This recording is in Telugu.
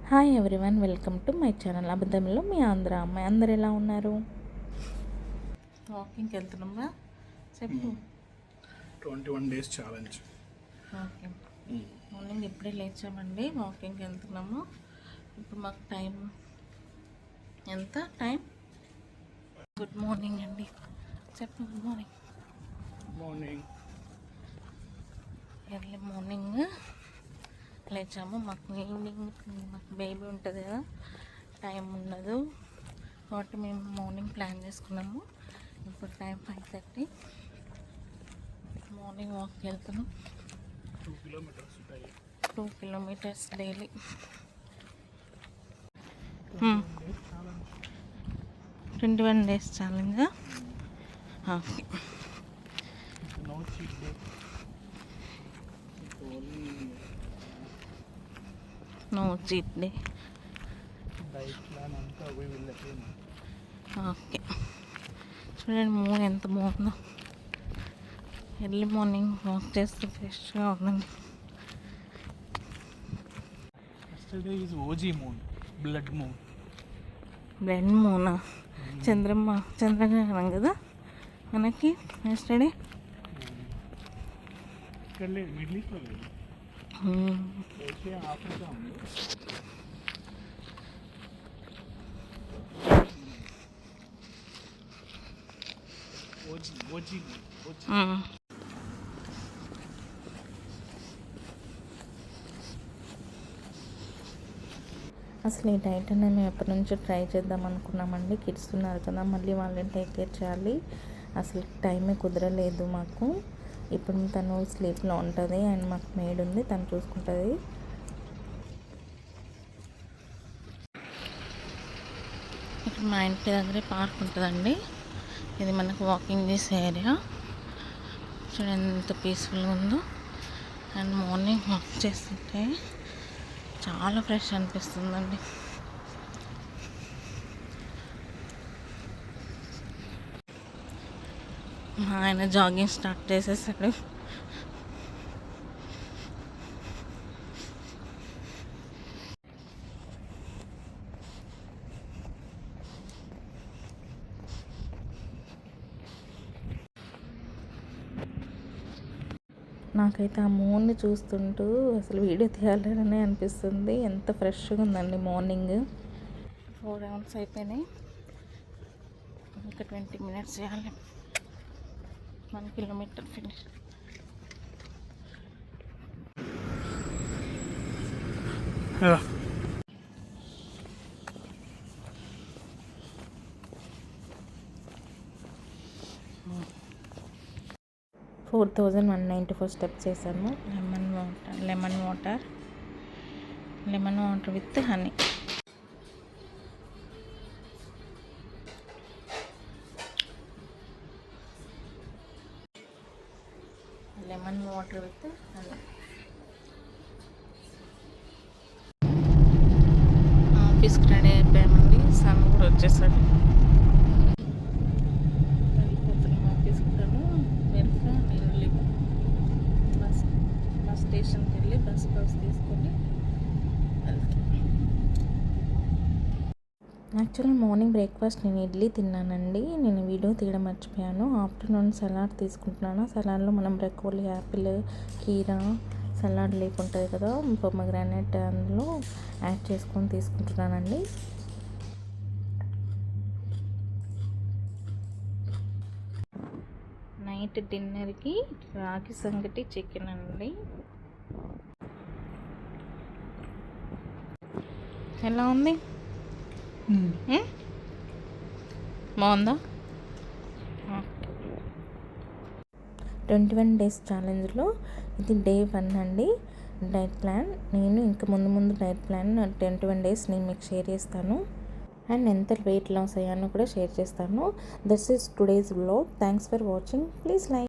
Hi everyone, welcome to my channel అబద్ధంలో మీ ఆంధ్ర అమ్మాయి. అందరు ఎలా ఉన్నారు? వాకింగ్కి వెళ్తున్నామా? చెప్పు. 21 days ఛాలెంజ్. ఓకే, మార్నింగ్ ఇప్పుడే లేచామండి, వాకింగ్కి వెళ్తున్నాము. ఇప్పుడు మాకు టైం ఎంత? గుడ్ మార్నింగ్ అండి. చెప్పు. Good morning. ఎర్లీ మార్నింగ్ లేచాము. మాకు ఈవినింగ్ మాకు బేబీ ఉంటుంది కదా, టైం ఉండదు కాబట్టి మేము మార్నింగ్ ప్లాన్ చేసుకున్నాము. ఇప్పుడు టైం 5:30. మార్నింగ్ వాక్కి వెళ్తున్నాం. 2 kilometers daily. 21 days challenge. Okay. No cheat day. Okay, చూడండి మూన్ ఎంత బాగుందో. ఎర్లీ మార్నింగ్ వాక్ చేస్తే ఫ్రెష్గా ఉందండి. బ్లడ్ మూనా? చంద్రగ్రహణం కదా మనకి ఎస్టర్డే. మిడిల్ ఈస్ట్ ఆఫ్రికా ఉంది. అసలు ఈ డైట్ అనేది మేము ఎప్పటి నుంచో ట్రై చేద్దాం అనుకున్నామండి. కిడ్స్ ఉన్నారు కదా, మళ్ళీ వాళ్ళని టేక్ కేర్ చేయాలి. అసలు టైమే కుదరలేదు మాకు. ఇప్పుడు తను స్లీప్లో ఉంటుంది అండ్ మాకు మేడ్ ఉంది, తను చూసుకుంటుంది. ఇక్కడ మా ఇంటి దగ్గరే పార్క్ ఉంటుందండి. ఇది మనకు వాకింగ్ చేసే ఏరియా. చూడండి ఎంత పీస్ఫుల్గా ఉందో. అండ్ మార్నింగ్ వాక్ చేస్తుంటే చాలా ఫ్రెష్ అనిపిస్తుందండి. మా ఆయన జాగింగ్ స్టార్ట్ చేసేసాడు. నాకైతే ఆ మూన్ని చూస్తుంటూ అసలు వీడియో తీయాలని అనిపిస్తుంది. ఎంత ఫ్రెష్గా ఉందండి మార్నింగ్. 4 rounds అయిపోయినాయి. ఇంకా 20 minutes చేయాలి. 1 kilometer ఫినిష్. Yeah. 4194 స్టెప్స్ చేశాను. Lemon water with honey. Lemon water with honey. ఆఫీస్కి రెడీ అయిపోయామండి. సన్ కూడా వచ్చేసాడు. స్టేషన్కి వెళ్ళి బస్ తీసుకొని యాక్చువల్లీ మార్నింగ్ బ్రేక్ఫాస్ట్ నేను ఇడ్లీ తిన్నానండి. నేను వీడియో తీయడం మర్చిపోయాను. ఆఫ్టర్నూన్ సలాడ్ తీసుకుంటున్నాను. సలాడ్లో మనం బ్రొకోలీ, యాపిల్, కీరా, సలాడ్ లీఫ్ ఉంటుంది కదా, పొమగ్రానైట్ అందులో యాడ్ చేసుకొని తీసుకుంటున్నానండి. నైట్ డిన్నర్కి రాగి సంగటి చికెన్ అండి. ఎలా ఉంది? బాగుందా? 21 days ఛాలెంజ్లో ఇది డే 1 అండి. డైట్ ప్లాన్ నేను ఇంకా ముందు డైట్ ప్లాన్ 21 days నేను మీకు షేర్ చేస్తాను. అండ్ ఎంత వెయిట్ లాస్ అయ్యానో కూడా షేర్ చేస్తాను. This is today's vlog. Thanks for watching. Please like.